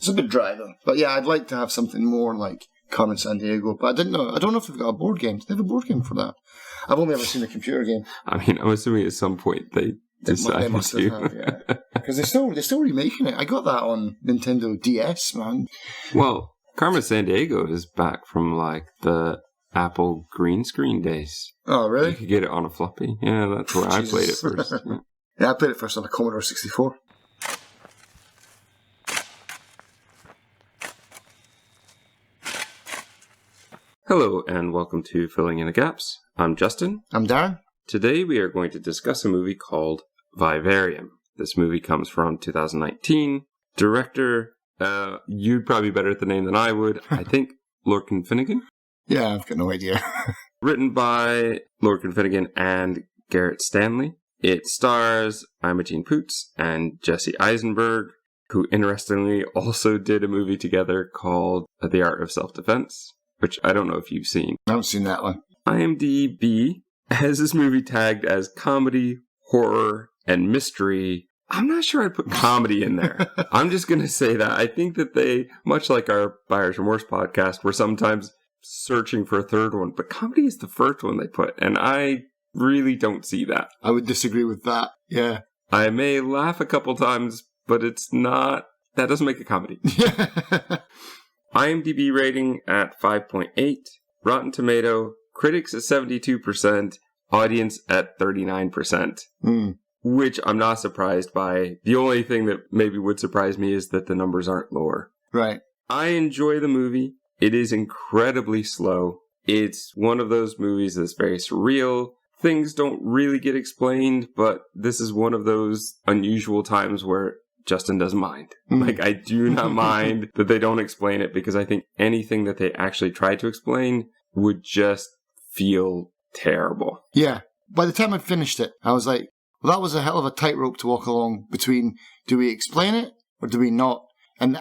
It's a bit dry, though. But yeah, I'd like to have something more like Carmen Sandiego. But I don't know if they've got a board game. Do they have a board game for that? I've only ever seen a computer game. I mean, I'm assuming at some point they decided to. Have, yeah. Because they're still remaking it. I got that on Nintendo DS, man. Well, Carmen Sandiego is back from like the Apple green screen days. Oh, really? You could get it on a floppy. Yeah, that's where I played it first. Yeah, I played it first on a Commodore 64. Hello, and welcome to Filling in the Gaps. I'm Justin. I'm Darren. Today we are going to discuss a movie called Vivarium. This movie comes from 2019. Director, you'd probably be better at the name than I would. I think Lorcan Finnegan? Yeah, I've got no idea. Written by Lorcan Finnegan and Garrett Stanley. It stars Imogen Poots and Jessie Eisenberg, who interestingly also did a movie together called The Art of Self-Defense, which I don't know if you've seen. I haven't seen that one. IMDb has this movie tagged as comedy, horror, and mystery. I'm not sure I'd put comedy in there. I'm just going to say that. I think that they, much like our Buyer's Remorse podcast, were sometimes searching for a third one, but comedy is the first one they put, and I really don't see that. I would disagree with that, yeah. I may laugh a couple times, but it's not, that doesn't make a comedy. IMDb rating at 5.8, Rotten Tomato, critics at 72%, audience at 39%, which I'm not surprised by. The only thing that maybe would surprise me is that the numbers aren't lower. Right. I enjoy the movie. It is incredibly slow. It's one of those movies that's very surreal. Things don't really get explained, but this is one of those unusual times where Justin doesn't mind. Like, I do not mind that they don't explain it, because I think anything that they actually try to explain would just feel terrible. Yeah. By the time I finished it, I was like, well, that was a hell of a tightrope to walk along between, do we explain it or do we not? And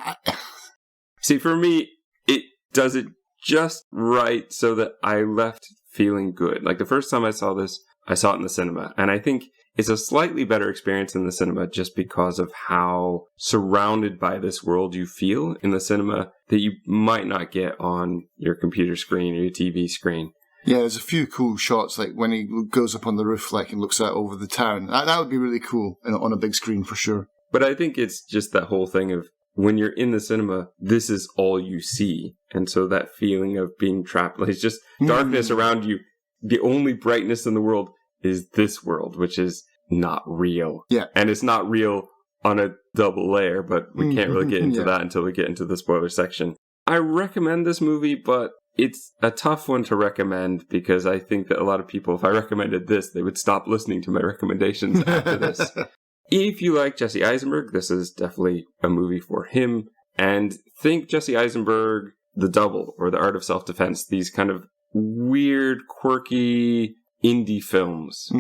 see, for me, it does it just right so that I left feeling good. Like, the first time I saw this, I saw it in the cinema, and I think it's a slightly better experience in the cinema just because of how surrounded by this world you feel in the cinema that you might not get on your computer screen or your TV screen. Yeah, there's a few cool shots, like when he goes up on the roof and looks out over the town. That would be really cool on a big screen for sure. But I think it's just that whole thing of when you're in the cinema, this is all you see. And so that feeling of being trapped, like it's just darkness around you. The only brightness in the world is this world, which is not real. Yeah. And it's not real on a double layer, but we can't really get into that until we get into the spoiler section. I recommend this movie, but it's a tough one to recommend because I think that a lot of people, if I recommended this, they would stop listening to my recommendations after this. If you like Jesse Eisenberg, this is definitely a movie for him. And think Jesse Eisenberg, The Double, or The Art of Self-Defense, these kind of weird, quirky indie films.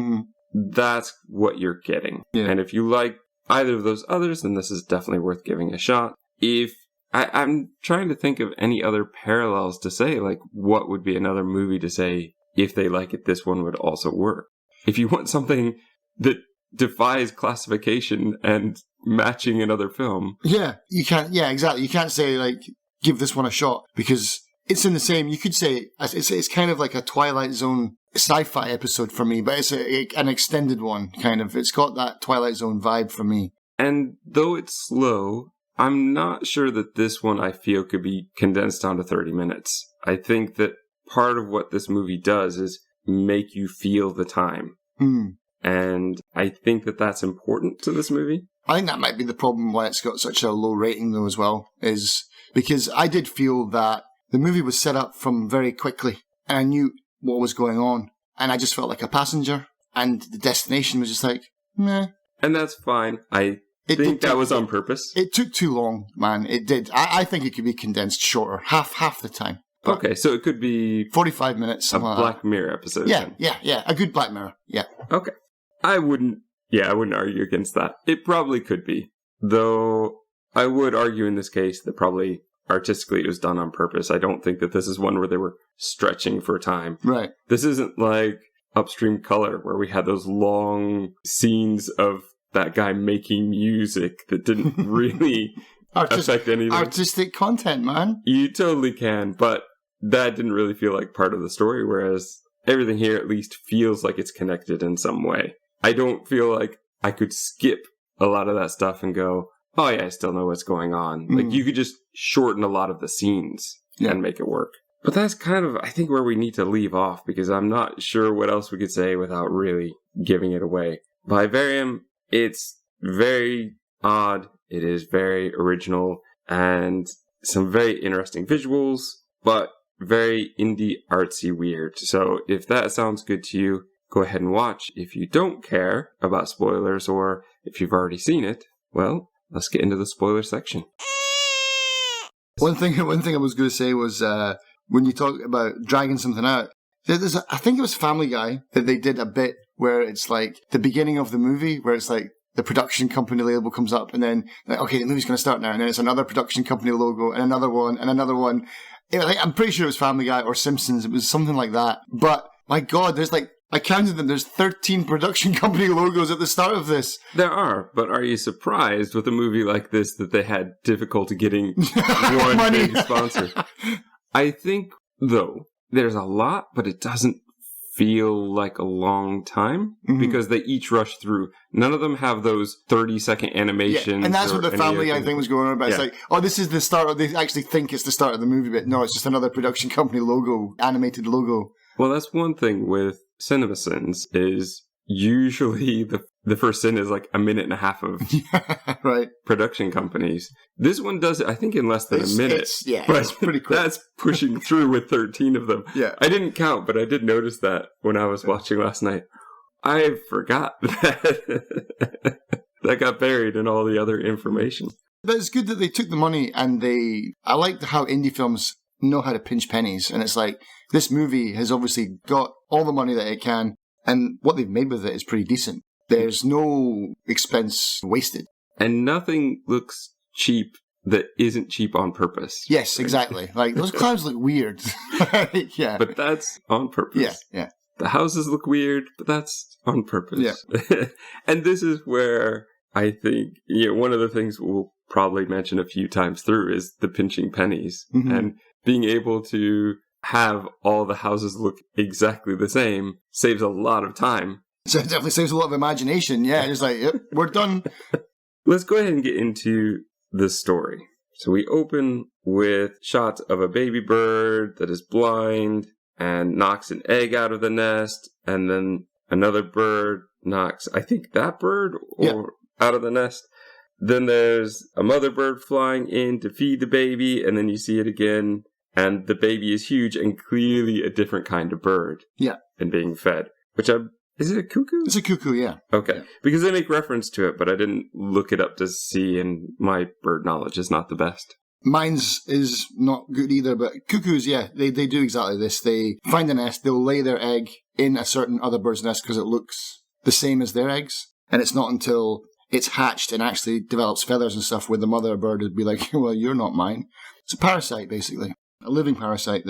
That's what you're getting. Yeah. And if you like either of those others, then this is definitely worth giving a shot. If I'm trying to think of any other parallels to say, like what would be another movie to say, if they like it, this one would also work. If you want something that defies classification and matching another film. Yeah, you can't, yeah, exactly. You can't say, like, give this one a shot, because it's in the same, you could say, it's kind of like a Twilight Zone sci-fi episode for me, but it's an extended one, kind of. It's got that Twilight Zone vibe for me. And though it's slow, I'm not sure that this one I feel could be condensed down to 30 minutes. I think that part of what this movie does is make you feel the time. And I think that that's important to this movie. I think that might be the problem why it's got such a low rating, though, as well, is because I did feel that the movie was set up from very quickly, and I knew what was going on, and I just felt like a passenger, and the destination was just like, meh. And that's fine. I think that was on purpose. It took too long, man. It did. I think it could be condensed shorter, half the time. But okay, so it could be 45 minutes. A Black Mirror episode. Yeah. A good Black Mirror. Yeah. Okay. I wouldn't argue against that. It probably could be. Though I would argue in this case that probably artistically it was done on purpose. I don't think that this is one where they were stretching for time. Right. This isn't like Upstream Color, where we had those long scenes of that guy making music that didn't really affect anything. Artistic content, man. You totally can, but that didn't really feel like part of the story, whereas everything here at least feels like it's connected in some way. I don't feel like I could skip a lot of that stuff and go, oh yeah, I still know what's going on. Like, you could just shorten a lot of the scenes and make it work. But that's kind of, I think, where we need to leave off, because I'm not sure what else we could say without really giving it away. Vivarium, it's very odd. It is very original and some very interesting visuals, but very indie artsy weird. So if that sounds good to you, go ahead and watch. If you don't care about spoilers, or if you've already seen it, well, let's get into the spoiler section. One thing I was going to say was, when you talk about dragging something out, I think it was Family Guy that they did a bit where it's like the beginning of the movie, where it's like the production company label comes up, and then, like, okay, the movie's going to start now, and then it's another production company logo, and another one, and another one. I'm pretty sure it was Family Guy or Simpsons. It was something like that. But, my God, there's like, I counted them. There's 13 production company logos at the start of this. There are, but are you surprised with a movie like this that they had difficulty getting one big sponsor? I think, though, there's a lot, but it doesn't feel like a long time, because they each rush through. None of them have those 30-second animations. Yeah, and that's what the Family Guy thing was going on about. Yeah. It's like, oh, this is the start. They actually think it's the start of the movie, but no, it's just another production company logo, animated logo. Well, that's one thing with CinemaSins, is usually the first sin is like a minute and a half of right. production companies. This one does it, I think, in less than a minute. But it's pretty quick. That's pushing through with 13 of them. Yeah. I didn't count, but I did notice that when I was watching last night. I forgot that that got buried in all the other information. But it's good that they took the money, and I like how indie films know how to pinch pennies. And it's like, this movie has obviously got all the money that it can, and what they've made with it is pretty decent. There's no expense wasted. And nothing looks cheap that isn't cheap on purpose. Yes, exactly. Like, those clouds look weird. Yeah. But that's on purpose. Yeah. The houses look weird, but that's on purpose. Yeah. And this is where I think, one of the things we'll probably mention a few times through is the pinching pennies. Mm-hmm. And being able to have all the houses look exactly the same saves a lot of time. So it definitely saves a lot of imagination. Yeah, just like, yep, we're done. Let's go ahead and get into the story. So we open with shots of a baby bird that is blind and knocks an egg out of the nest, and then another bird knocks, I think, that bird out of the nest. Then there's a mother bird flying in to feed the baby, and then you see it again, and the baby is huge and clearly a different kind of bird. Yeah. And being fed. Is it a cuckoo? It's a cuckoo, yeah. Okay. Yeah. Because they make reference to it, but I didn't look it up to see, and my bird knowledge is not the best. Mine's is not good either, but cuckoos, yeah, they do exactly this. They find a nest, they'll lay their egg in a certain other bird's nest because it looks the same as their eggs, and it's not until it's hatched and actually develops feathers and stuff where the mother bird would be like, well, you're not mine. It's a parasite, basically. A living parasite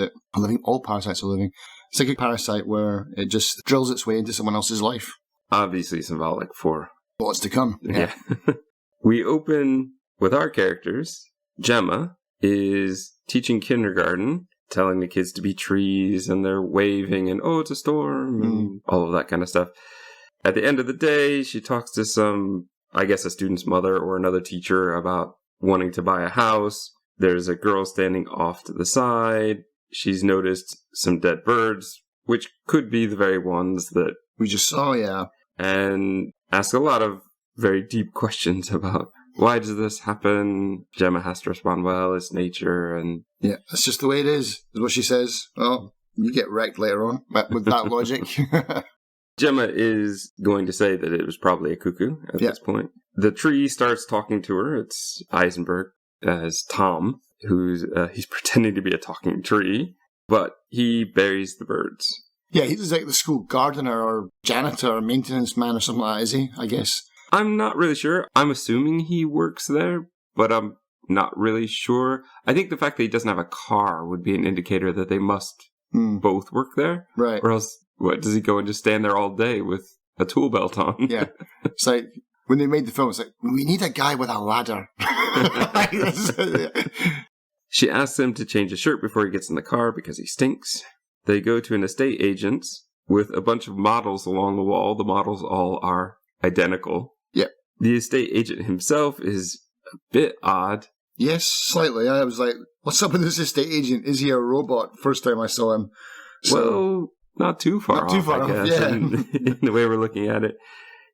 all parasites are living. It's like a parasite where it just drills its way into someone else's life. Obviously symbolic for what's to come. Yeah. We open with our characters. Gemma is teaching kindergarten, telling the kids to be trees, and they're waving and, oh, it's a storm, and all of that kind of stuff. At the end of the day, she talks to a student's mother or another teacher about wanting to buy a house. There's a girl standing off to the side. She's noticed some dead birds, which could be the very ones that we just saw, yeah. And asks a lot of very deep questions about why does this happen? Gemma has to respond, well, it's nature, and yeah, that's just the way it is what she says. Well, you get wrecked later on with that logic. Gemma is going to say that it was probably a cuckoo at this point. The tree starts talking to her. It's Eisenberg as Tom, he's pretending to be a talking tree, but he buries the birds. Yeah, he's like the school gardener or janitor or maintenance man or something like that, is he? I guess. I'm not really sure. I'm assuming he works there, but I'm not really sure. I think the fact that he doesn't have a car would be an indicator that they must both work there. Right. Or else, what, does he go and just stand there all day with a tool belt on? Yeah. It's like, when they made the film, it's like, we need a guy with a ladder. She asks him to change his shirt before he gets in the car because he stinks. They go to an estate agent's with a bunch of models along the wall. The models all are identical. Yep. The estate agent himself is a bit odd. Yes, slightly. I was like, what's up with this estate agent? Is he a robot? First time I saw him. Well, not too far off, I guess, yeah. in the way we're looking at it.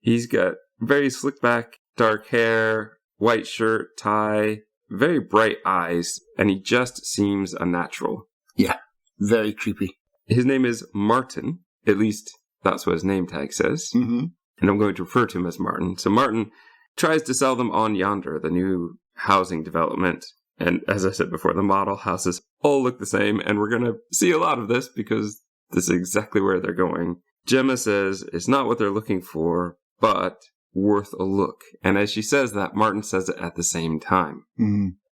He's got very slick back, dark hair, white shirt, tie, very bright eyes, and he just seems unnatural. Yeah, very creepy. His name is Martin. At least that's what his name tag says. Mm-hmm. And I'm going to refer to him as Martin. So Martin tries to sell them On Yonder, the new housing development. And as I said before, the model houses all look the same. And we're going to see a lot of this because this is exactly where they're going. Gemma says it's not what they're looking for, but worth a look. And as she says that, Martin says it at the same time,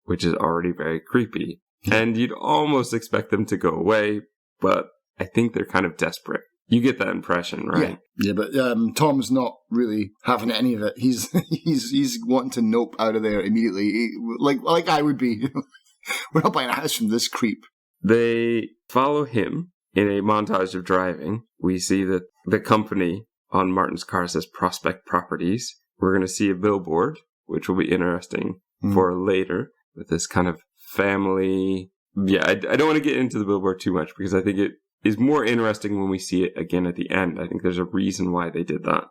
which is already very creepy. And you'd almost expect them to go away, but I think they're kind of desperate. You get that impression, right? Yeah, but Tom's not really having any of it. He's wanting to nope out of there immediately, like I would be. We're not buying a house from this creep. They follow him in a montage of driving. We see that the company on Martin's car says Prospect Properties. We're going to see a billboard, which will be interesting for later, with this kind of family. Yeah, I don't want to get into the billboard too much because I think it is more interesting when we see it again at the end. I think there's a reason why they did that.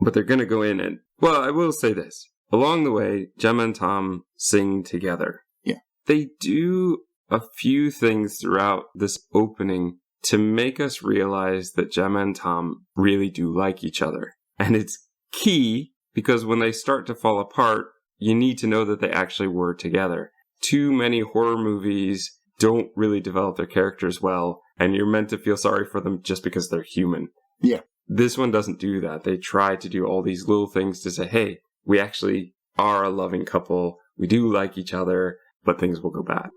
But they're going to go in and, well, I will say this. Along the way, Gemma and Tom sing together. Yeah. They do a few things throughout this opening to make us realize that Gemma and Tom really do like each other. And it's key because when they start to fall apart, you need to know that they actually were together. Too many horror movies don't really develop their characters well, and you're meant to feel sorry for them just because they're human. Yeah. This one doesn't do that. They try to do all these little things to say, hey, we actually are a loving couple. We do like each other, but things will go bad.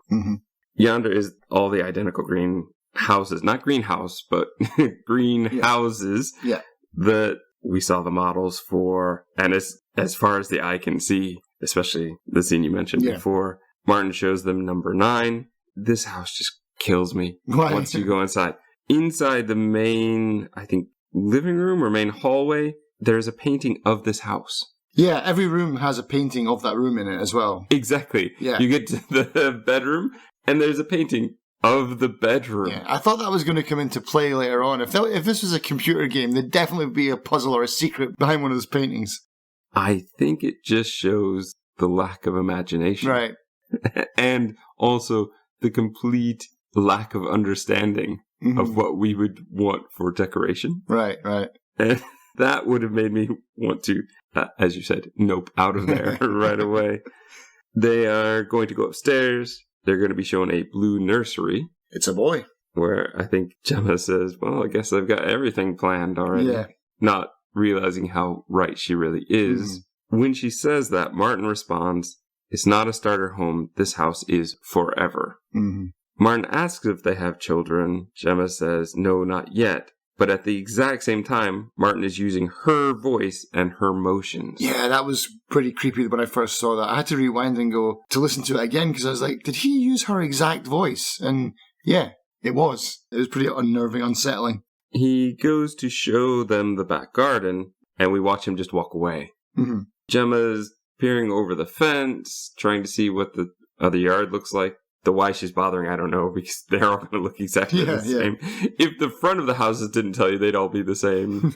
Yonder is all the identical green houses, not greenhouse, but green houses that we saw the models for. And as far as the eye can see, especially the scene you mentioned before, Martin shows them number 9. This house just kills me once you go inside. Inside the main, I think, living room or main hallway, there's a painting of this house. Yeah, every room has a painting of that room in it as well. Exactly. Yeah. You get to the bedroom, and there's a painting of the bedroom. Yeah, I thought that was going to come into play later on. If this was a computer game, there'd definitely be a puzzle or a secret behind one of those paintings. I think it just shows the lack of imagination. Right. And also the complete lack of understanding of what we would want for decoration. Right. And that would have made me want to, as you said, nope out of there right away. They are going to go upstairs. They're going to be shown a blue nursery. It's a boy. Where I think Gemma says, well, I guess I've got everything planned already. Yeah. Not realizing how right she really is. When she says that, Martin responds, it's not a starter home. This house is forever. Martin asks if they have children. Gemma says, no, not yet. But at the exact same time, Martin is using her voice and her motions. Yeah, that was pretty creepy when I first saw that. I had to rewind and go to listen to it again because I was like, did he use her exact voice? And yeah, it was. It was pretty unnerving, unsettling. He goes to show them the back garden, and we watch him just walk away. Gemma's peering over the fence, trying to see what the other yard looks like. The why she's bothering, I don't know, because they're all going to look exactly the same. If the front of the houses didn't tell you, they'd all be the same.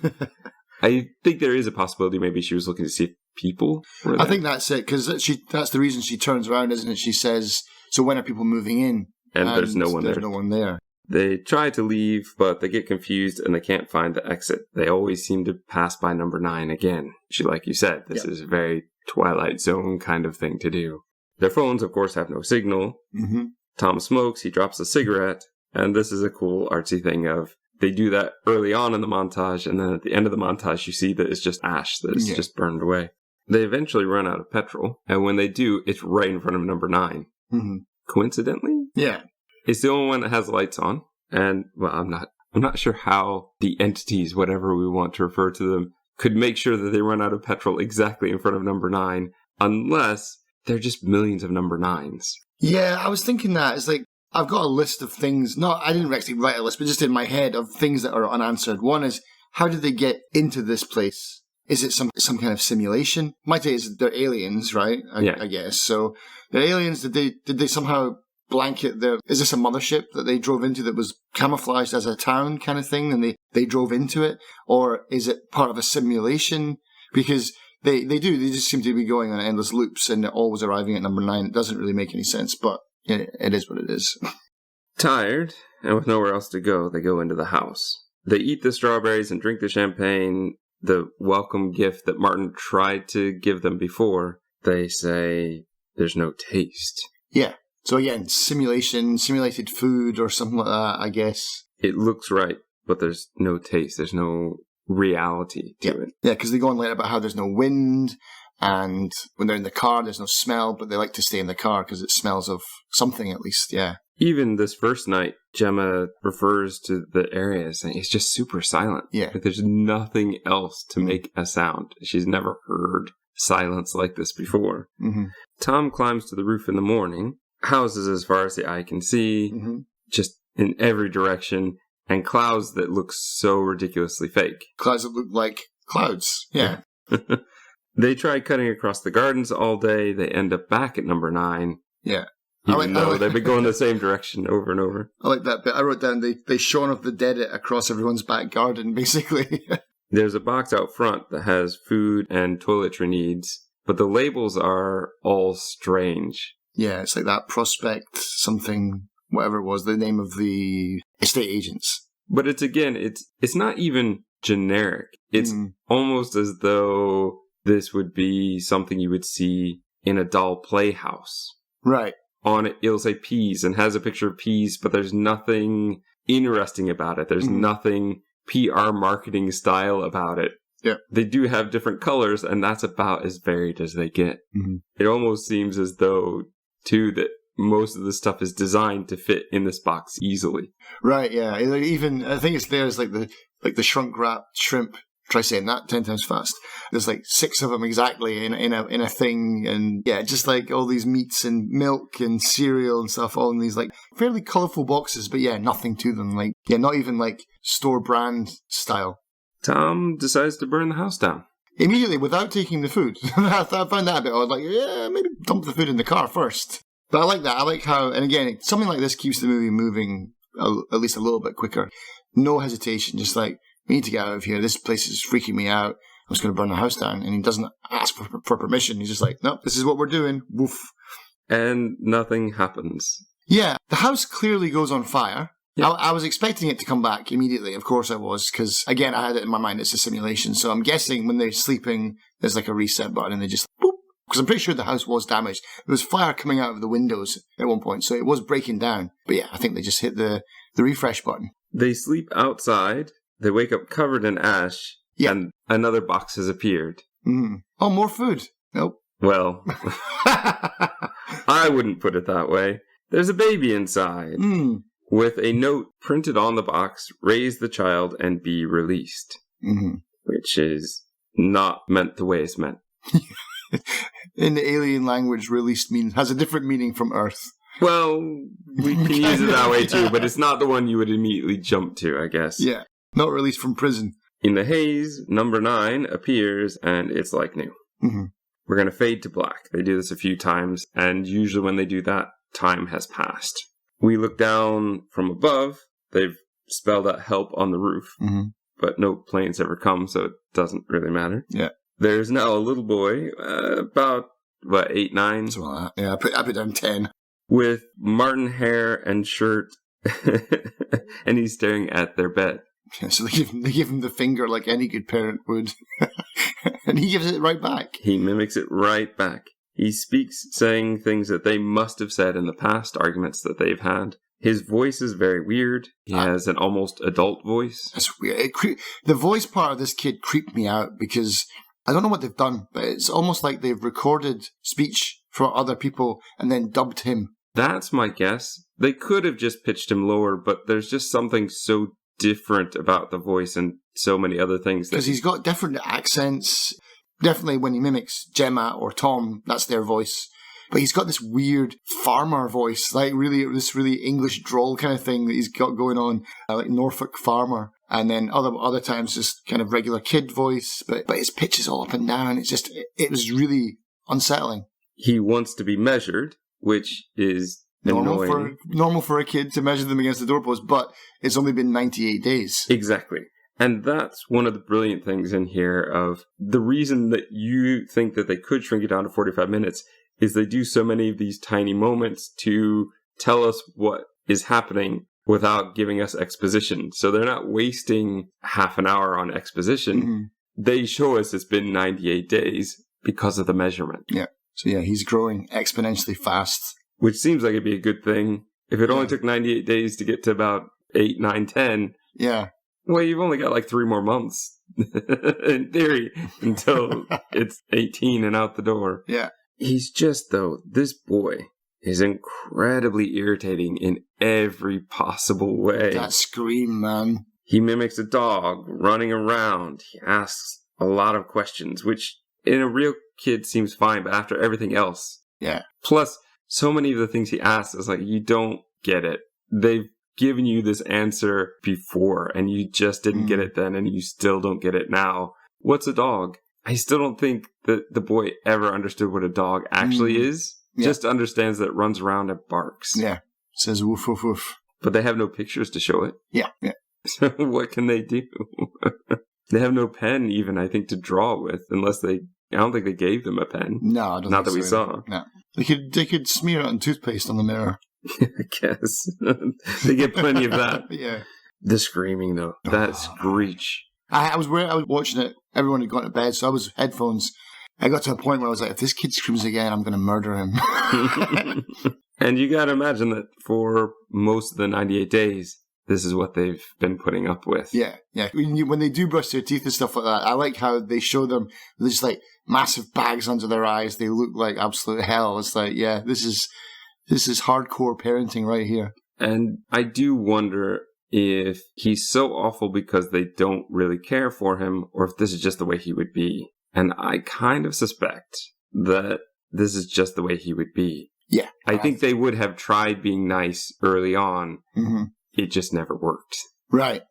I think there is a possibility maybe she was looking to see if people were there. I think that's it, because that's the reason she turns around, isn't it? She says, so when are people moving in? And there's no one there. There's no one there. They try to leave, but they get confused and they can't find the exit. They always seem to pass by number 9 again. Like you said, this is a very Twilight Zone kind of thing to do. Their phones, of course, have no signal. Tom smokes, he drops a cigarette, and this is a cool artsy thing of they do that early on in the montage, and then at the end of the montage, you see that it's just ash that is just burned away. They eventually run out of petrol, and when they do, it's right in front of number 9. Coincidentally? Yeah. It's the only one that has lights on, and, well, I'm not sure how the entities, whatever we want to refer to them, could make sure that they run out of petrol exactly in front of number 9, unless they're just millions of number 9s. Yeah, I was thinking that. It's like, I've got a list of things, I didn't actually write a list, but just in my head of things that are unanswered. One is, how did they get into this place? Is it some kind of simulation? Might say they're aliens, right? I guess. So they're aliens. Did they somehow blanket their... Is this a mothership that they drove into that was camouflaged as a town kind of thing and they drove into it? Or is it part of a simulation? Because they just seem to be going on endless loops and always arriving at number 9. It doesn't really make any sense, but it is what it is. Tired, and with nowhere else to go, they go into the house. They eat the strawberries and drink the champagne, the welcome gift that Martin tried to give them before. They say there's no taste. Yeah. So again, simulated food or something like that, I guess. It looks right, but there's no taste. There's no reality to it. Yeah, because they go on later about how there's no wind, and when they're in the car, there's no smell, but they like to stay in the car because it smells of something at least, yeah. Even this first night, Gemma refers to the area saying it's just super silent. Yeah. Like there's nothing else to make a sound. She's never heard silence like this before. Mm-hmm. Tom climbs to the roof in the morning, houses as far as the eye can see, just in every direction, and clouds that look so ridiculously fake. Clouds that look like clouds, yeah. They try cutting across the gardens all day. They end up back at number 9. Yeah. Even though they've been going the same direction over and over. I like that bit. I wrote down they Shaun of the Dead it across everyone's back garden, basically. There's a box out front that has food and toiletry needs, but the labels are all strange. Yeah, it's like that Prospect something, whatever it was, the name of the estate agents. But it's not even generic. It's almost as though this would be something you would see in a doll playhouse. Right. On it, it'll say peas and has a picture of peas, but there's nothing interesting about it. There's nothing PR marketing style about it. Yeah. They do have different colors, and that's about as varied as they get. Mm-hmm. It almost seems as though, too, that most of the stuff is designed to fit in this box easily. Right, yeah. Even, I think it's there's like the shrunk wrapped shrimp. Try saying that 10 times fast. There's like 6 of them exactly in a thing, and yeah, just like all these meats and milk and cereal and stuff, all in these like fairly colourful boxes, but yeah, nothing to them. Like, yeah, not even like store brand style. Tom decides to burn the house down. Immediately, without taking the food. I found that a bit odd. Like, yeah, maybe dump the food in the car first. But I like that. I like how, and again, something like this keeps the movie moving at least a little bit quicker. No hesitation, just like, we need to get out of here. This place is freaking me out. I'm just going to burn the house down. And he doesn't ask for permission. He's just like, nope, this is what we're doing. Woof. And nothing happens. Yeah, the house clearly goes on fire. Yeah. I was expecting it to come back immediately. Of course I was, because, again, I had it in my mind it's a simulation. So I'm guessing when they're sleeping, there's like a reset button and they just, boop. Because I'm pretty sure the house was damaged. There was fire coming out of the windows at one point, so it was breaking down. But yeah, I think they just hit the refresh button. They sleep outside. They wake up covered in ash, and another box has appeared. Oh, more food. Nope. Well, I wouldn't put it that way. There's a baby inside, with a note printed on the box, raise the child and be released, which is not meant the way it's meant. In the alien language, released has a different meaning from Earth. Well, we can use it that way too, but it's not the one you would immediately jump to, I guess. Yeah. Not released from prison. In the haze, number 9 appears, and it's like new. We're going to fade to black. They do this a few times, and usually when they do that, time has passed. We look down from above. They've spelled out help on the roof, but no planes ever come, so it doesn't really matter. Yeah. There's now a little boy, about, 8, 9? Something like that. Yeah, I put down 10. With marten hair and shirt, and he's staring at their bed. Yeah, so they give him the finger like any good parent would. And he gives it right back. He mimics it right back. He speaks saying things that they must have said in the past, arguments that they've had. His voice is very weird. He has an almost adult voice. That's weird. The voice part of this kid creeped me out because I don't know what they've done, but it's almost like they've recorded speech for other people and then dubbed him. That's my guess. They could have just pitched him lower, but there's just something so different about the voice and so many other things. Because he's got different accents. Definitely when he mimics Gemma or Tom, that's their voice. But he's got this weird farmer voice, like this really English drawl kind of thing that he's got going on, like Norfolk farmer. And then other times just kind of regular kid voice, but his pitch is all up and down. It was really unsettling. He wants to be measured, which is normal for a kid to measure them against the doorpost, but it's only been 98 days. Exactly. And that's one of the brilliant things in here of the reason that you think that they could shrink it down to 45 minutes is they do so many of these tiny moments to tell us what is happening without giving us exposition. So they're not wasting half an hour on exposition. Mm-hmm. They show us it's been 98 days because of the measurement. Yeah. So yeah, he's growing exponentially fast. Which seems like it'd be a good thing. If it only took 98 days to get to about 8, 9, 10. Yeah. Well, you've only got like 3 more months, in theory, until it's 18 and out the door. Yeah. He's just, though, this boy is incredibly irritating in every possible way. That scream, man. He mimics a dog running around. He asks a lot of questions, which in a real kid seems fine, but after everything else. Yeah. Plus, so many of the things he asks is like, you don't get it. They've given you this answer before, and you just didn't get it then, and you still don't get it now. What's a dog? I still don't think that the boy ever understood what a dog actually is. Yeah. Just understands that it runs around and barks. Yeah. Says woof, woof, woof. But they have no pictures to show it. Yeah. Yeah. So what can they do? They have no pen even, I think, to draw with, unless I don't think they gave them a pen. No, I don't Not think that we saw. No. They could smear it on toothpaste on the mirror. I guess. They get plenty of that. Yeah. The screaming, though. That screech. I was watching it. Everyone had gone to bed, so I was headphones. I got to a point where I was like, if this kid screams again, I'm going to murder him. And you got to imagine that for most of the 98 days, this is what they've been putting up with. Yeah, yeah. When they do brush their teeth and stuff like that, I like how they show them just like massive bags under their eyes. They look like absolute hell. It's like, yeah, this is hardcore parenting right here. And I do wonder if he's so awful because they don't really care for him, or if this is just the way he would be. And I kind of suspect that this is just the way he would be. Yeah. I think they would have tried being nice early on. Mm-hmm. It just never worked. Right.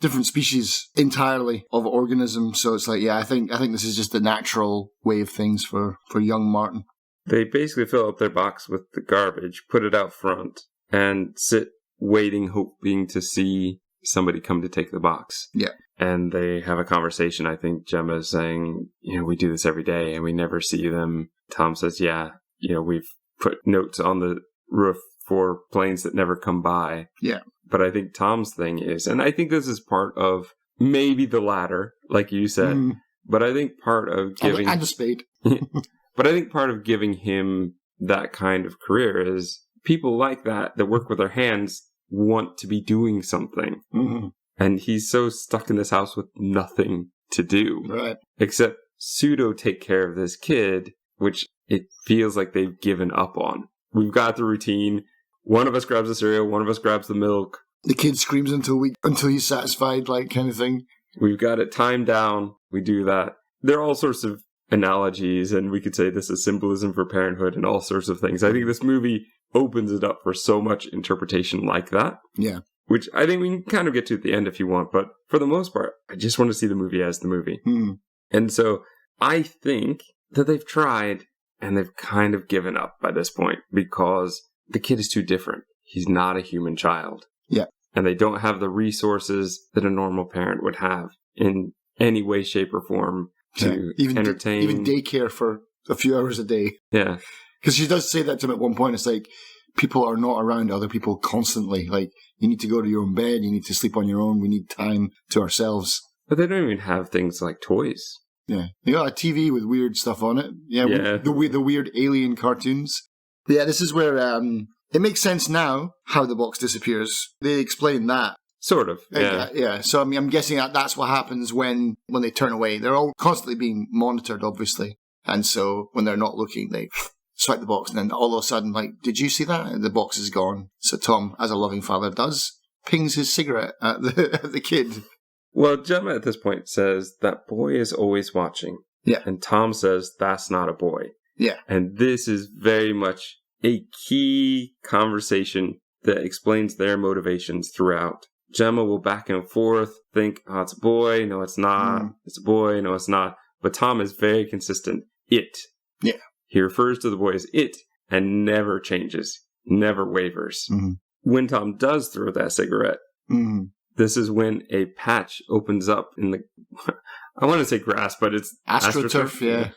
Different species entirely of organism. So it's like, yeah, I think this is just the natural way of things for young Martin. They basically fill up their box with the garbage, put it out front, and sit waiting, hoping to see somebody come to take the box. Yeah. And they have a conversation. I think Gemma is saying, we do this every day and we never see them. Tom says, yeah, we've put notes on the roof for planes that never come by. Yeah. But I think Tom's thing is, and I think this is part of maybe the latter, like you said, but I think part of giving... And a spade. But I think part of giving him that kind of career is people like that work with their hands want to be doing something. Mm-hmm. And he's so stuck in this house with nothing to do. Right. Except pseudo take care of this kid, which it feels like they've given up on. We've got the routine. One of us grabs the cereal, one of us grabs the milk. The kid screams until he's satisfied, like kind of thing. We've got it timed down. We do that. There are all sorts of analogies, and we could say this is symbolism for parenthood and all sorts of things. I think this movie opens it up for so much interpretation like that. Yeah. Which I think we can kind of get to at the end if you want, but for the most part, I just want to see the movie as the movie. And so I think that they've tried and they've kind of given up by this point because the kid is too different. He's not a human child. Yeah. And they don't have the resources that a normal parent would have in any way, shape, or form to entertain. Even daycare for a few hours a day. Yeah. Because she does say that to him at one point. It's like, people are not around other people constantly. Like, you need to go to your own bed. You need to sleep on your own. We need time to ourselves. But they don't even have things like toys. Yeah. They got a TV with weird stuff on it. Yeah. The weird alien cartoons. Yeah, this is where it makes sense now how the box disappears. They explain that. Sort of. Yeah. Yeah. So, I'm guessing that's what happens when they turn away. They're all constantly being monitored, obviously. And so when they're not looking, they swipe the box, and then all of a sudden, like, did you see that? The box is gone. So Tom, as a loving father, does pings his cigarette at the kid. Well, Gemma at this point says, that boy is always watching. Yeah. And Tom says, that's not a boy. Yeah. And this is very much a key conversation that explains their motivations throughout. Gemma will back and forth, think, oh, it's a boy, no, it's not. It's a boy, no, it's not. But Tom is very consistent. It. Yeah. He refers to the boy as it and never changes, never wavers. When Tom does throw that cigarette, this is when a patch opens up in the, I want to say grass, but it's AstroTurf, yeah.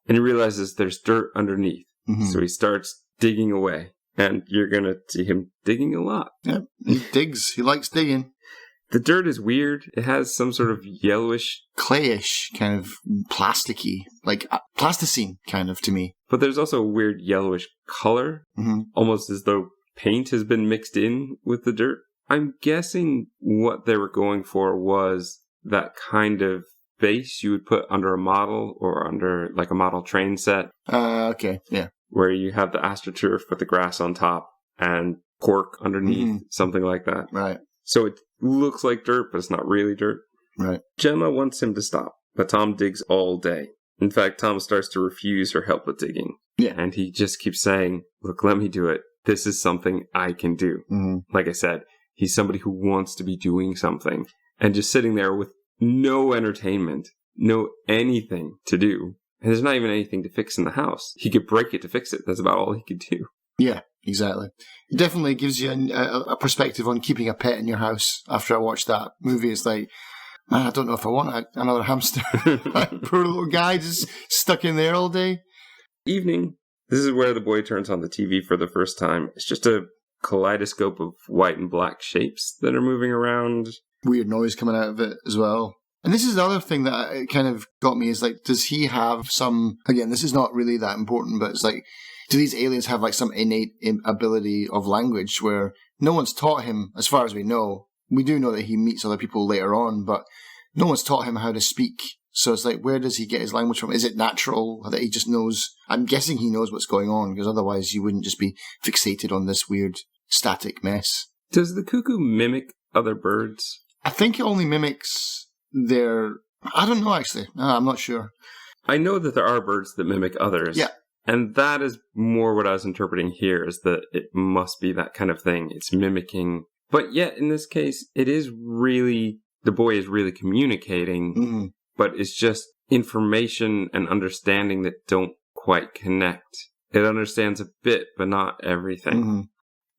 And he realizes there's dirt underneath. So he starts digging away. And you're going to see him digging a lot. Yeah, he digs. He likes digging. The dirt is weird. It has some sort of yellowish... clayish, kind of plasticky, like plasticine kind of to me. But there's also a weird yellowish color, almost as though paint has been mixed in with the dirt. I'm guessing what they were going for was that kind of base you would put under a model or under like a model train set. Okay, yeah. Where you have the AstroTurf with the grass on top and cork underneath, something like that. Right. So it looks like dirt, but it's not really dirt. Right. Gemma wants him to stop, but Tom digs all day. In fact, Tom starts to refuse her help with digging. Yeah. And he just keeps saying, look, let me do it. This is something I can do. Like I said, he's somebody who wants to be doing something. And just sitting there with no entertainment, no anything to do. And there's not even anything to fix in the house. He could break it to fix it. That's about all he could do. Yeah, exactly. It definitely gives you a perspective on keeping a pet in your house. After I watched that movie, it's like, man, I don't know if I want another hamster. Poor little guy just stuck in there all day. Evening. This is where the boy turns on the TV for the first time. It's just a kaleidoscope of white and black shapes that are moving around. Weird noise coming out of it as well. And this is the other thing that kind of got me is like, does he have some, again, this is not really that important, but it's like, do these aliens have like some innate ability of language where no one's taught him, as far as we know? We do know that he meets other people later on, but no one's taught him how to speak. So it's like, where does he get his language from? Is it natural that he just knows? I'm guessing he knows what's going on, because otherwise you wouldn't just be fixated on this weird static mess. Does the cuckoo mimic other birds? I think it only mimics their... I don't know, actually. I'm not sure. I know that there are birds that mimic others. Yeah. And that is more what I was interpreting here, is that it must be that kind of thing. It's mimicking. But yet, in this case, it is really... The boy is really communicating, but it's just information and understanding that don't quite connect. It understands a bit, but not everything.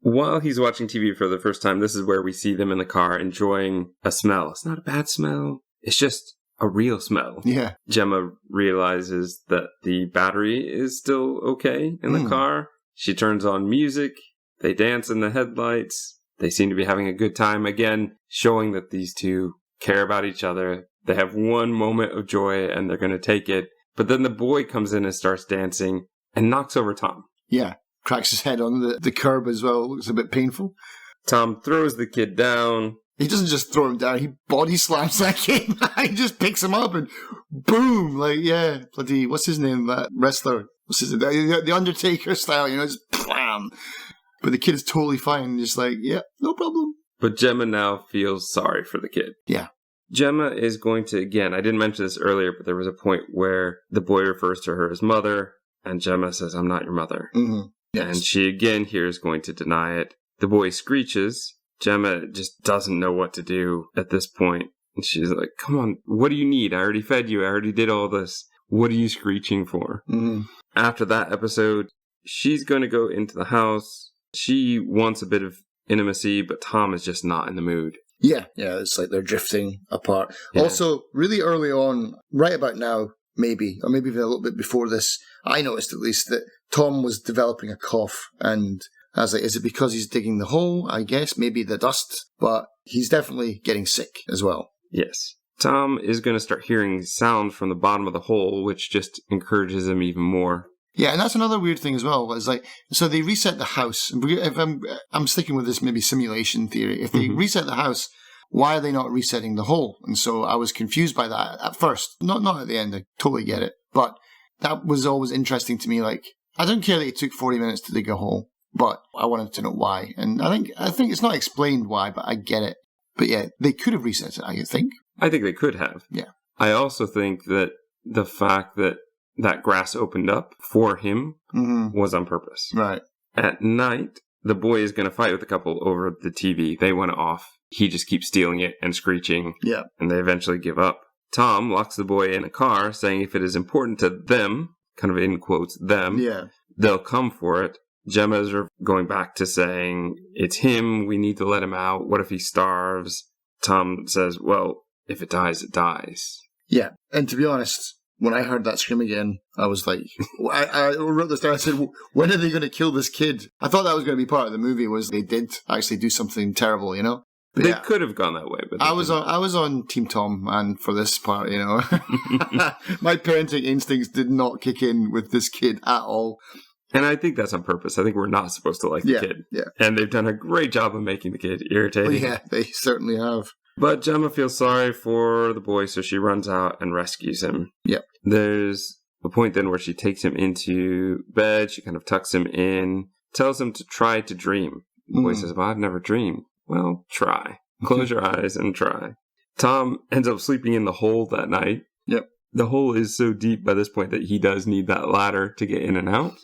While he's watching TV for the first time, this is where we see them in the car enjoying a smell. It's not a bad smell. It's just a real smell. Yeah. Gemma realizes that the battery is still okay in the car. She turns on music. They dance in the headlights. They seem to be having a good time again, showing that these two care about each other. They have one moment of joy and they're going to take it. But then the boy comes in and starts dancing and knocks over Tom. Yeah. Cracks his head on the curb as well. It looks a bit painful. Tom throws the kid down. He doesn't just throw him down. He body slams that kid. He just picks him up and boom. Like, yeah. Bloody, what's his name? That wrestler. What's his name? The Undertaker style, just blam. But the kid is totally fine. Just like, yeah, no problem. But Gemma now feels sorry for the kid. Yeah. Gemma is going to, again, I didn't mention this earlier, but there was a point where the boy refers to her as mother, and Gemma says, I'm not your mother. Yes. And she again here is going to deny it. The boy screeches. Gemma just doesn't know what to do at this point. And she's like, come on, what do you need? I already fed you. I already did all this. What are you screeching for? After that episode, she's going to go into the house. She wants a bit of intimacy, but Tom is just not in the mood. Yeah, it's like they're drifting apart. Yeah. Also, really early on, right about now, maybe, or maybe even a little bit before this, I noticed at least that Tom was developing a cough, and I was like, is it because he's digging the hole? I guess, maybe the dust, but he's definitely getting sick as well. Yes. Tom is going to start hearing sound from the bottom of the hole, which just encourages him even more. Yeah, and that's another weird thing as well. It's like, so they reset the house. If I'm sticking with this maybe simulation theory. If they reset the house, why are they not resetting the hole? And so I was confused by that at first. Not at the end. I totally get it. But that was always interesting to me. Like, I don't care that it took 40 minutes to dig a hole. But I wanted to know why. And I think it's not explained why, but I get it. But yeah, they could have reset it, I think. I think they could have. Yeah. I also think that the fact that grass opened up for him was on purpose. Right. At night, the boy is going to fight with the couple over the TV. They want it off. He just keeps stealing it and screeching. Yeah. And they eventually give up. Tom locks the boy in a car, saying if it is important to them, kind of in quotes, them, they'll come for it. Gemma's going back to saying, it's him, we need to let him out. What if he starves? Tom says, well, if it dies, it dies. Yeah, and to be honest, when I heard that scream again, I was like, I wrote this down, I said, when are they going to kill this kid? I thought that was going to be part of the movie, was they did actually do something terrible, you know? But they could have gone that way. But I was on Team Tom, and for this part, you know, my parenting instincts did not kick in with this kid at all. And I think that's on purpose. I think we're not supposed to like the kid. Yeah. And they've done a great job of making the kid irritating. Well, yeah, they certainly have. But Gemma feels sorry for the boy, so she runs out and rescues him. Yep. There's a point then where she takes him into bed. She kind of tucks him in, tells him to try to dream. The boy says, well, I've never dreamed. Well, try. Close your eyes and try. Tom ends up sleeping in the hole that night. Yep. The hole is so deep by this point that he does need that ladder to get in and out.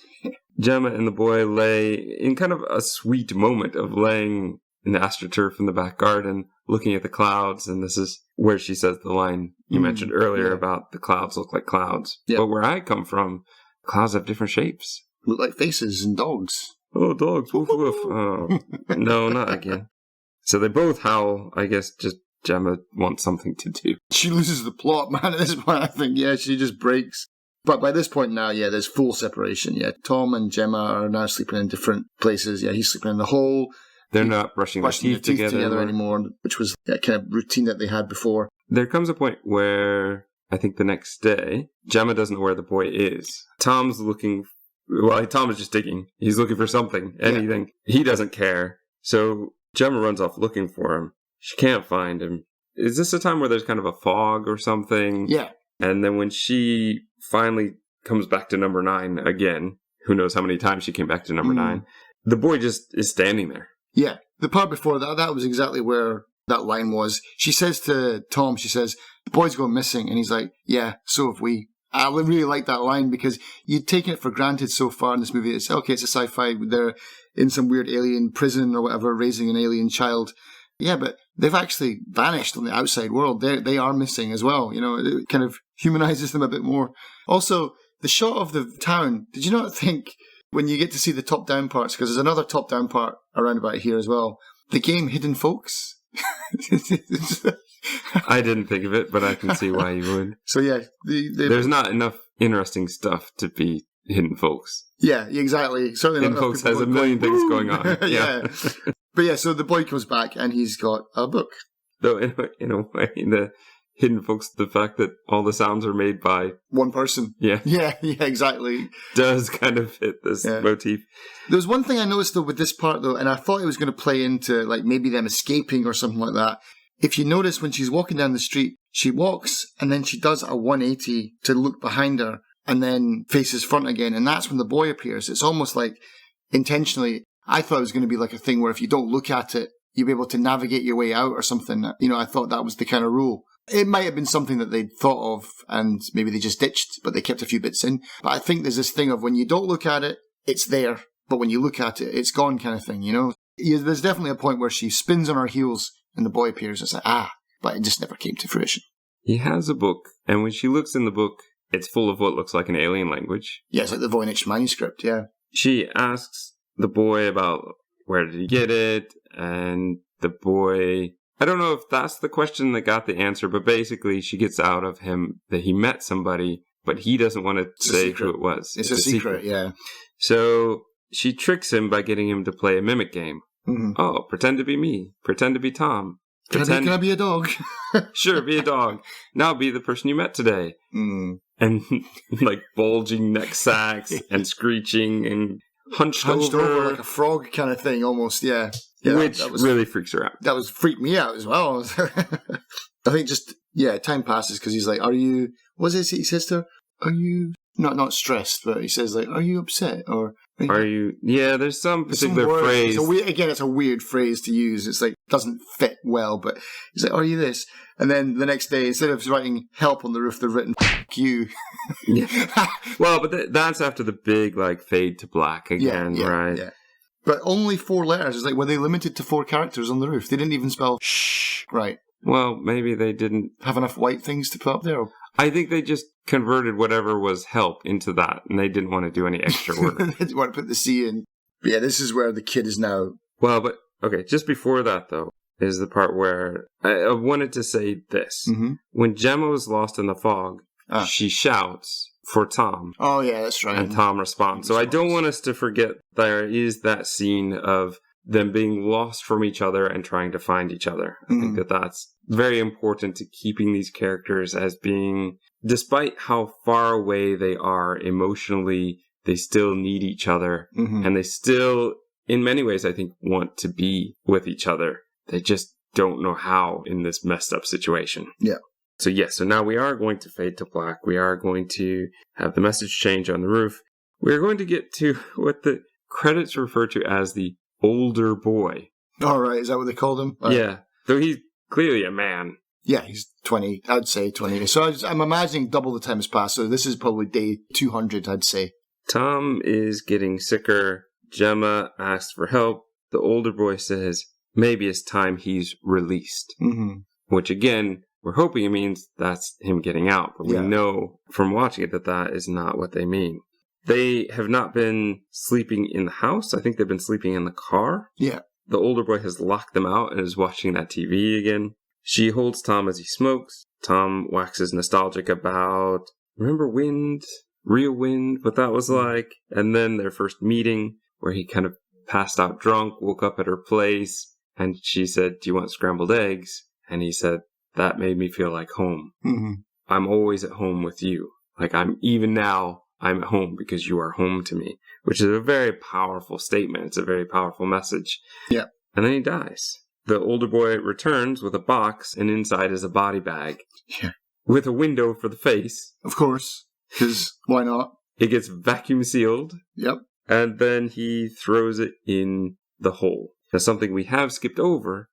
Gemma and the boy lay in kind of a sweet moment of laying in the astroturf in the back garden, looking at the clouds. And this is where she says the line you mentioned earlier about the clouds look like clouds. Yep. But where I come from, clouds have different shapes. Look like faces and dogs. Oh, dogs. Woof, woof. Oh, no, not again. So they both howl. I guess just Gemma wants something to do. She loses the plot, man, at this point. I think, she just breaks. But by this point now, there's full separation. Yeah, Tom and Gemma are now sleeping in different places. Yeah, he's sleeping in the hole. They're not brushing their teeth together anymore, which was that kind of routine that they had before. There comes a point where I think the next day, Gemma doesn't know where the boy is. Tom's looking. Well, Tom is just digging. He's looking for something, anything. Yeah. He doesn't care. So Gemma runs off looking for him. She can't find him. Is this a time where there's kind of a fog or something? Yeah. And then when she finally comes back to number 9 again, who knows how many times she came back to number 9, the boy just is standing there. Yeah. The part before that was exactly where that line was. She says to Tom, the boy's gone missing. And he's like, yeah, so have we. I really like that line because you'd taken it for granted so far in this movie. It's okay, it's a sci-fi. They're in some weird alien prison or whatever, raising an alien child. Yeah, but they've actually vanished on the outside world. They are missing as well. You know, it kind of humanizes them a bit more. Also, the shot of the town, did you not think when you get to see the top-down parts, because there's another top-down part around about here as well, the game Hidden Folks? I didn't think of it, but I can see why you would. So yeah, there's not enough interesting stuff to be Hidden Folks. Yeah, exactly. Certainly Hidden Folks has a million things going on. Yeah. But yeah, so the boy comes back and he's got a book. Though in a way, the Hidden Folks, the fact that all the sounds are made by one person. Yeah, exactly. Does kind of fit this motif. There was one thing I noticed though with this part though, and I thought it was going to play into like maybe them escaping or something like that. If you notice when she's walking down the street, she walks and then she does a 180 to look behind her and then faces front again. And that's when the boy appears. It's almost like intentionally, I thought it was going to be like a thing where if you don't look at it, you'll be able to navigate your way out or something. You know, I thought that was the kind of rule. It might have been something that they'd thought of and maybe they just ditched, but they kept a few bits in. But I think there's this thing of when you don't look at it, it's there. But when you look at it, it's gone kind of thing, you know? There's definitely a point where she spins on her heels and the boy appears. It's like, but it just never came to fruition. He has a book, and when she looks in the book, it's full of what looks like an alien language. Yeah, it's like the Voynich manuscript, yeah. She asks the boy about where did he get it, and the boy... I don't know if that's the question that got the answer, but basically she gets out of him that he met somebody, but he doesn't want to say who it was. It's a secret, yeah. So she tricks him by getting him to play a mimic game. Mm-hmm. Oh, pretend to be me. Pretend to be Tom. Can I be a dog? Sure, be a dog. Now be the person you met today. Mm. And like bulging neck sacks and screeching and hunched over like a frog kind of thing almost, yeah. Which that really freaks her out. That freaked me out as well. I think time passes because he's like, are you, what is it he says to her? Are you, not stressed, but he says like, are you upset? Or Are you? Yeah, there's some particular phrase. It's a weird phrase to use. It's like, doesn't fit well, but he's like, are you this? And then the next day, instead of writing help on the roof, they've written, F you. Yeah. Well, but that's after the big, like, fade to black again, right? Yeah. But only 4 letters. It's like, were they limited to 4 characters on the roof? They didn't even spell shh right. Well, maybe they didn't have enough white things to put up there. I think they just converted whatever was help into that, and they didn't want to do any extra work. They didn't want to put the C in. But yeah, this is where the kid is now. Well, but, okay, just before that, though, is the part where I wanted to say this. Mm-hmm. When Gemma was lost in the fog, she shouts for Tom. Oh, yeah, that's right. And Tom responds. So I don't want us to forget there is that scene of them being lost from each other and trying to find each other. I think that's very important to keeping these characters as being, despite how far away they are emotionally, they still need each other. Mm-hmm. And they still, in many ways, I think, want to be with each other. They just don't know how in this messed up situation. Yeah. So yes, so now we are going to fade to black. We are going to have the message change on the roof. We're going to get to what the credits refer to as the older boy. All right, is that what they called him? Yeah, though he's clearly a man. Yeah, he's 20, I'd say 20. So I'm imagining double the time has passed, so this is probably day 200, I'd say. Tom is getting sicker. Gemma asks for help. The older boy says, maybe it's time he's released. Mm-hmm. Which again, we're hoping it means that's him getting out. But we know from watching it that is not what they mean. They have not been sleeping in the house. I think they've been sleeping in the car. Yeah. The older boy has locked them out and is watching that TV again. She holds Tom as he smokes. Tom waxes nostalgic about, remember wind? Real wind? What that was like? And then their first meeting where he kind of passed out drunk, woke up at her place, and she said, do you want scrambled eggs? And he said, that made me feel like home. Mm-hmm. I'm always at home with you. Like even now, I'm at home because you are home to me, which is a very powerful statement. It's a very powerful message. Yeah. And then he dies. The older boy returns with a box, and inside is a body bag. Yeah. With a window for the face. Of course. Because why not? It gets vacuum sealed. Yep. And then he throws it in the hole. Now, something we have skipped over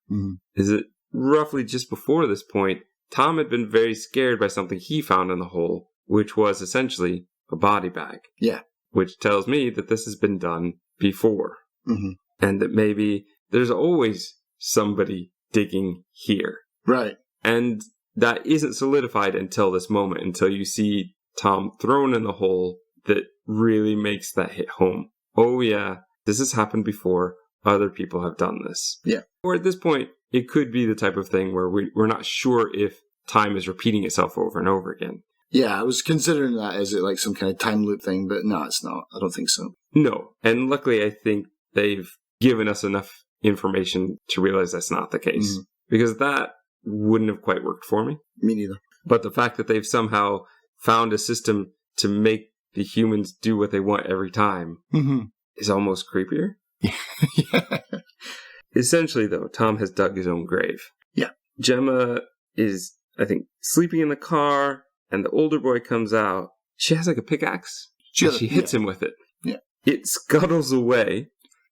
is that roughly just before this point, Tom had been very scared by something he found in the hole, which was essentially a body bag. Yeah. Which tells me that this has been done before. Mm-hmm. And that maybe there's always somebody digging here. Right. And that isn't solidified until this moment, until you see Tom thrown in the hole that really makes that hit home. Oh yeah, this has happened before. Other people have done this. Yeah. Or at this point, it could be the type of thing where we're not sure if time is repeating itself over and over again. Yeah, I was considering that as like some kind of time loop thing, but no, it's not. I don't think so. No. And luckily, I think they've given us enough information to realize that's not the case. Mm-hmm. Because that wouldn't have quite worked for me. Me neither. But the fact that they've somehow found a system to make the humans do what they want every time is almost creepier. Yeah. Essentially, though, Tom has dug his own grave. Yeah. Gemma is, I think, sleeping in the car, and the older boy comes out. She has like a pickaxe. She hits him with it. Yeah. It scuttles away.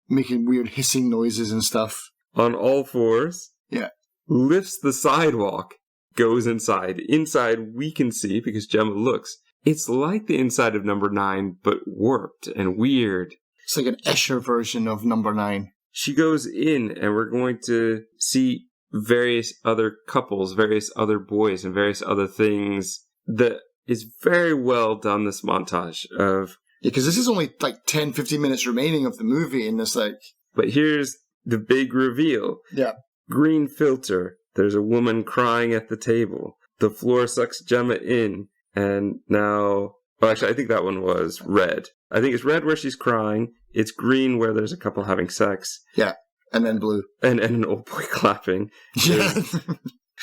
Making weird hissing noises and stuff. On all fours. Yeah. Lifts the sidewalk. Goes inside. Inside, we can see, because Gemma looks, it's like the inside of number 9, but warped and weird. It's like an Escher version of number 9. She goes in, and we're going to see various other couples, various other boys, and various other things that is very well done, this montage of... Yeah, because this is only like 10, 15 minutes remaining of the movie, and it's like... But here's the big reveal. Yeah. Green filter. There's a woman crying at the table. The floor sucks Gemma in, and now... Oh, actually, I think that one was red. I think it's red where she's crying. It's green where there's a couple having sex. Yeah, and then blue. And an old boy clapping. Yeah.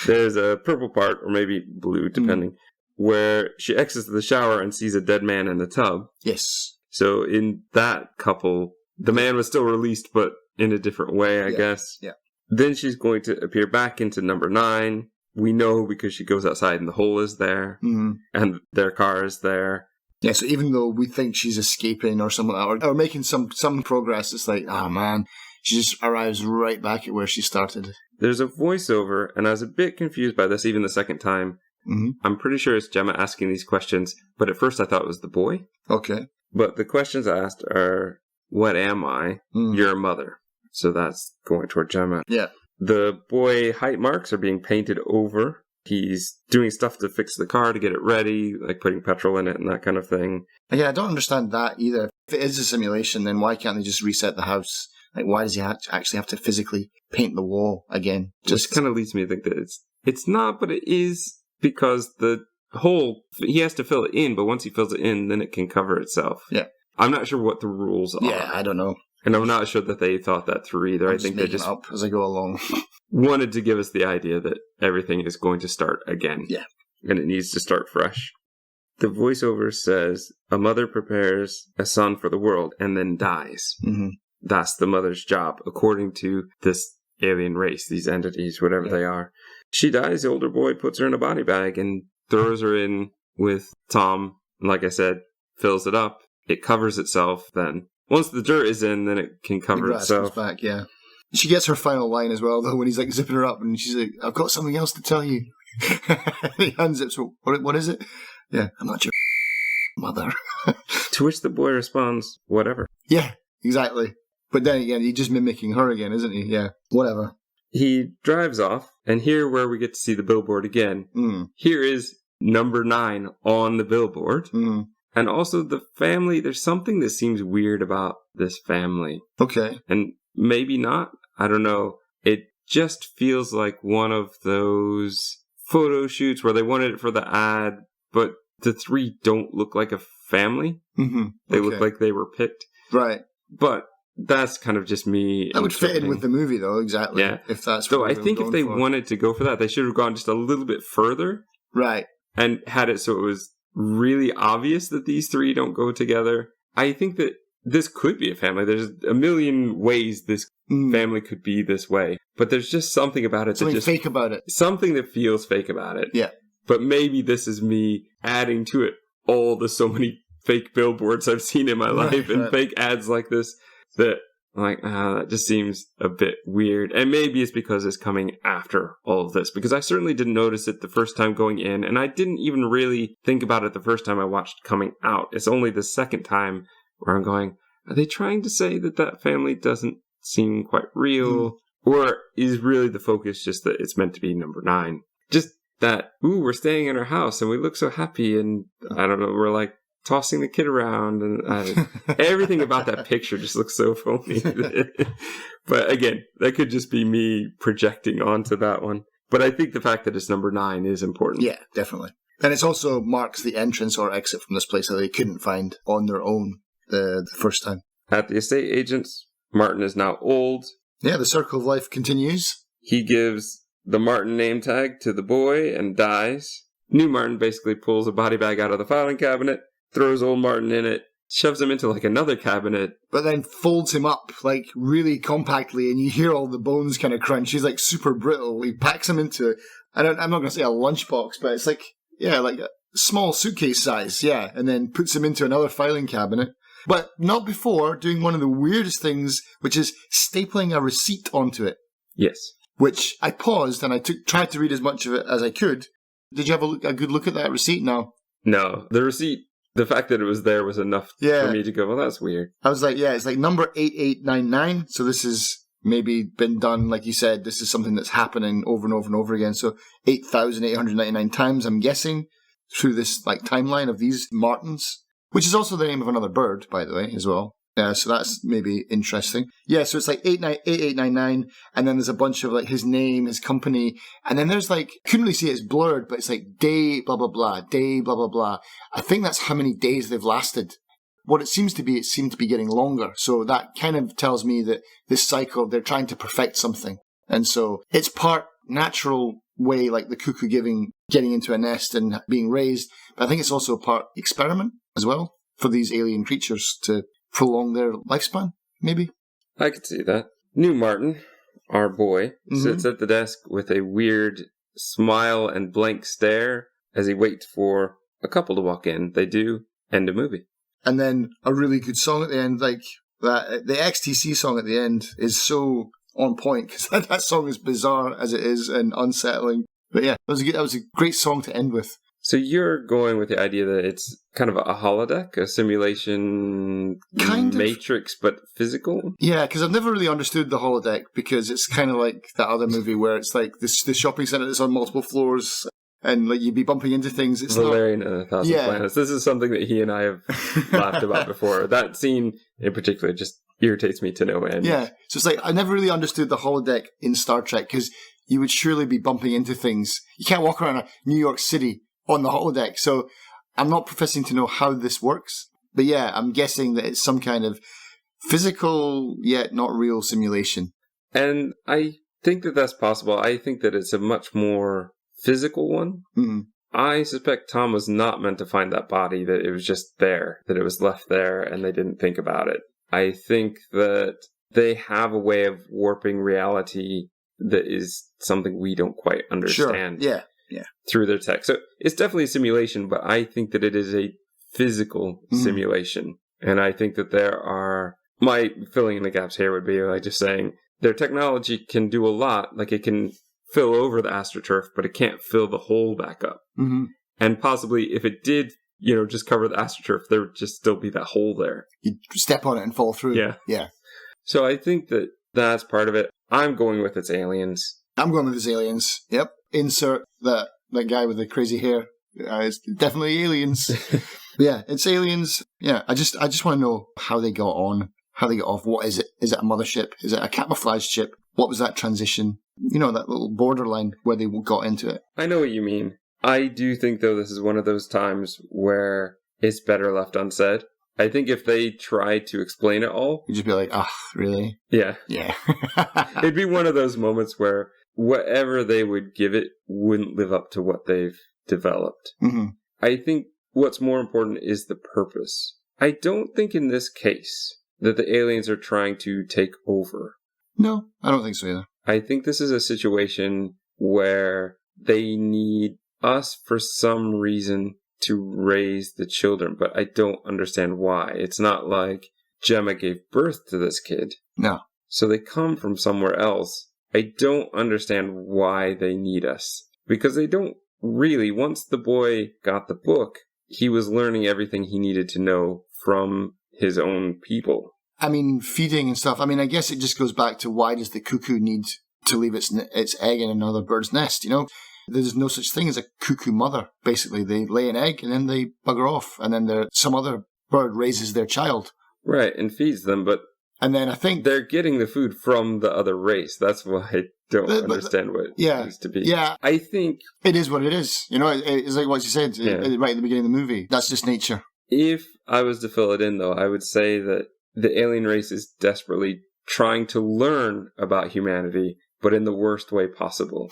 There's a purple part, or maybe blue, depending, where she exits the shower and sees a dead man in the tub. Yes. So in that couple, the man was still released, but in a different way, I guess. Yeah. Then she's going to appear back into number 9. We know because she goes outside and the hole is there, and their car is there. Yeah, so even though we think she's escaping or something, or making some progress, it's like, oh man, she just arrives right back at where she started. There's a voiceover, and I was a bit confused by this even the second time. Mm-hmm. I'm pretty sure it's Gemma asking these questions, but at first I thought it was the boy. Okay. But the questions asked are, what am I? Your mother. So that's going toward Gemma. Yeah. The boy height marks are being painted over. He's doing stuff to fix the car to get it ready, like putting petrol in it and that kind of thing. Yeah, I don't understand that either. If it is a simulation, then why can't they just reset the house? Like, why does he actually have to physically paint the wall again? Just kind of leads me to think that it's not, but it is, because the hole, he has to fill it in, but once he fills it in, then it can cover itself. Yeah. I'm not sure what the rules are. Yeah, I don't know. And I'm not sure that they thought that through either. I think they just up as I go along. wanted to give us the idea that everything is going to start again. Yeah. And it needs to start fresh. The voiceover says, a mother prepares a son for the world and then dies. Mm-hmm. That's the mother's job, according to this alien race, these entities, whatever they are. She dies, the older boy puts her in a body bag and throws her in with Tom. And like I said, fills it up. It covers itself then. Once the dirt is in, then it can cover itself. Comes back, yeah. She gets her final line as well, though, when he's like zipping her up, and she's like, "I've got something else to tell you." He unzips. What is it? Yeah, I'm not your mother. To which the boy responds, "Whatever." Yeah, exactly. But then again, he's just mimicking her again, isn't he? Yeah, whatever. He drives off, and here where we get to see the billboard again. Here is number 9 on the billboard. And also the family, there's something that seems weird about this family. Okay. And maybe not. I don't know. It just feels like one of those photo shoots where they wanted it for the ad, but the 3 don't look like a family. They look like they were picked. Right. But that's kind of just me. That would fit in with the movie, though, exactly. Yeah. If that's so I think if they wanted to go for that, they should have gone just a little bit further. Right. And had it so it was really obvious that these 3 don't go together. I think that this could be a family. There's a million ways this family could be this way. But there's just something about it something fake about it. Something that feels fake about it. Yeah. But maybe this is me adding to it all the so many fake billboards I've seen in my life and fake ads like this that I'm like, that just seems a bit weird. And maybe it's because it's coming after all of this. Because I certainly didn't notice it the first time going in. And I didn't even really think about it the first time I watched coming out. It's only the second time where I'm going, are they trying to say that that family doesn't seem quite real? Or is really the focus just that it's meant to be number 9? Just that, we're staying in our house and we look so happy. And I don't know, we're like, tossing the kid around, and everything about that picture just looks so phony. But again, that could just be me projecting onto that one. But I think the fact that it's number 9 is important. Yeah, definitely. And it also marks the entrance or exit from this place that they couldn't find on their own the first time. At the estate agents, Martin is now old. Yeah, the circle of life continues. He gives the Martin name tag to the boy and dies. New Martin basically pulls a body bag out of the filing cabinet, throws old Martin in it, shoves him into like another cabinet. But then folds him up like really compactly, and you hear all the bones kind of crunch. He's like super brittle. He packs him into, I'm not going to say a lunchbox, but it's like, yeah, like a small suitcase size, yeah. And then puts him into another filing cabinet. But not before doing one of the weirdest things, which is stapling a receipt onto it. Yes. Which I paused and I tried to read as much of it as I could. Did you have a good look at that receipt now? No. The receipt, the fact that it was there was enough for me to go, well, that's weird. I was like, yeah, it's like number 8899. So this is maybe been done, like you said, this is something that's happening over and over and over again. So 8,899 times, I'm guessing, through this like timeline of these Martins, which is also the name of another bird, by the way, as well. So that's maybe interesting. Yeah, so it's like 8899, and then there's a bunch of like his name, his company, and then there's like, couldn't really see it's blurred, but it's like day, blah, blah, blah, day, blah, blah, blah. I think that's how many days they've lasted. What it seemed to be getting longer. So that kind of tells me that this cycle, they're trying to perfect something. And so it's part natural way, like the cuckoo getting into a nest and being raised, but I think it's also part experiment as well for these alien creatures to prolong their lifespan, maybe? I could see that. New Martin, our boy, sits at the desk with a weird smile and blank stare as he waits for a couple to walk in. They do. End of movie. And then a really good song at the end, like that. The XTC song at the end is so on point because that song is bizarre as it is and unsettling. But yeah, that was a great song to end with. So you're going with the idea that it's kind of a holodeck, a simulation matrix, but physical? Yeah, because I've never really understood the holodeck because it's kind of like that other movie where it's like the shopping centre that's on multiple floors and like you'd be bumping into things. It's Valerian and 1,000 Planets. This is something that he and I have laughed about before. That scene in particular just irritates me to no end. Yeah, so it's like I never really understood the holodeck in Star Trek because you would surely be bumping into things. You can't walk around New York City on the holodeck. So I'm not professing to know how this works. But yeah, I'm guessing that it's some kind of physical yet not real simulation. And I think that that's possible. I think that it's a much more physical one. Mm-hmm. I suspect Tom was not meant to find that body, that it was just there, that it was left there and they didn't think about it. I think that they have a way of warping reality that is something we don't quite understand. Sure. Yeah. Through their tech. So it's definitely a simulation, but I think that it is a physical simulation. And I think that there are, my filling in the gaps here would be like just saying their technology can do a lot. Like it can fill over the AstroTurf, but it can't fill the hole back up. Mm-hmm. And possibly if it did, just cover the AstroTurf, there would just still be that hole there. You'd step on it and fall through. Yeah. So I think that that's part of it. I'm going with it's aliens. I'm going with it's aliens. Yep. Insert that guy with the crazy hair. It's definitely aliens. Yeah, it's aliens. Yeah, I just want to know how they got on, how they got off. What is it? Is it a mothership? Is it a camouflage ship? What was that transition? That little borderline where they got into it. I know what you mean. I do think, though, this is one of those times where it's better left unsaid. I think if they tried to explain it all... You'd just be like, really? Yeah. Yeah. It'd be one of those moments where whatever they would give it wouldn't live up to what they've developed. Mm-hmm. I think what's more important is the purpose. I don't think in this case that the aliens are trying to take over. No, I don't think so either. I think this is a situation where they need us for some reason to raise the children, but I don't understand why. It's not like Gemma gave birth to this kid. No. So they come from somewhere else. I don't understand why they need us. Because they don't really. Once the boy got the book, he was learning everything he needed to know from his own people. I mean, feeding and stuff. I mean, I guess it just goes back to why does the cuckoo need to leave its egg in another bird's nest, There's no such thing as a cuckoo mother. Basically, they lay an egg and then they bugger off. And then some other bird raises their child. Right, and feeds them, but... And then I think... They're getting the food from the other race. That's why I don't understand what it used to be. Yeah. I think... It is what it is. It's like what you said right at the beginning of the movie. That's just nature. If I was to fill it in, though, I would say that the alien race is desperately trying to learn about humanity, but in the worst way possible.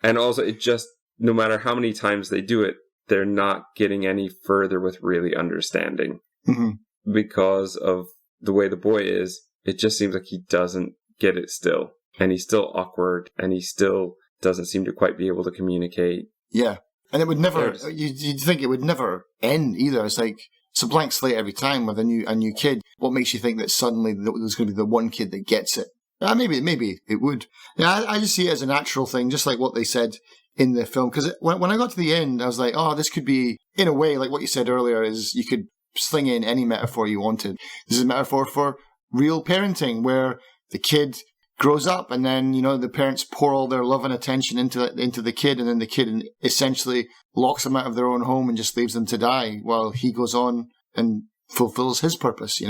And also, it just, no matter how many times they do it, they're not getting any further with really understanding. Mm-hmm. Because of the way the boy is, it just seems like he doesn't get it still. And he's still awkward, and he still doesn't seem to quite be able to communicate. Yeah. And it would never, you'd think it would never end either. It's like, it's a blank slate every time with a new kid. What makes you think that suddenly there's going to be the one kid that gets it? Maybe it would. Yeah, I just see it as a natural thing, just like what they said in the film. Because when I got to the end, I was like, this could be, in a way, like what you said earlier, is you could sling in any metaphor you wanted. This is a metaphor for real parenting, where the kid grows up and then, the parents pour all their love and attention into the kid, and then the kid essentially locks them out of their own home and just leaves them to die while he goes on and fulfills his purpose,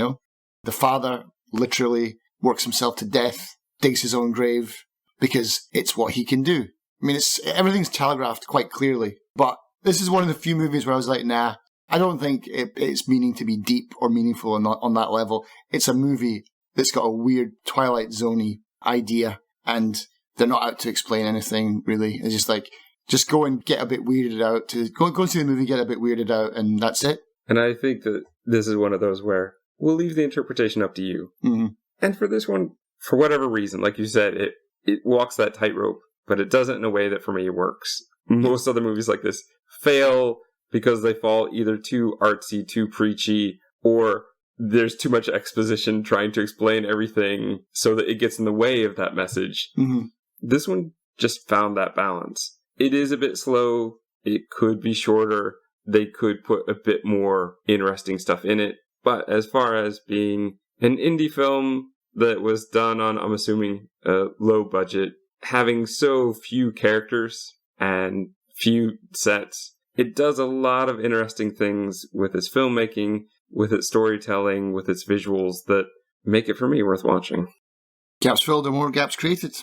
The father literally works himself to death, digs his own grave, because it's what he can do. I mean, everything's telegraphed quite clearly, but this is one of the few movies where I was like, nah, I don't think it's meaning to be deep or meaningful on that level. It's a movie that's got a weird Twilight Zone-y idea, and they're not out to explain anything, really. It's just like, just go and get a bit weirded out. Go and see the movie, get a bit weirded out, and that's it. And I think that this is one of those where we'll leave the interpretation up to you. Mm-hmm. And for this one, for whatever reason, like you said, it walks that tightrope, but it does it in a way that for me works. Most other movies like this fail because they fall either too artsy, too preachy, or there's too much exposition trying to explain everything so that it gets in the way of that message. Mm-hmm. This one just found that balance. It is a bit slow. It could be shorter. They could put a bit more interesting stuff in it. But as far as being an indie film that was done on, I'm assuming, a low budget, having so few characters and few sets, it does a lot of interesting things with its filmmaking, with its storytelling, with its visuals that make it, for me, worth watching. Gaps filled and more gaps created.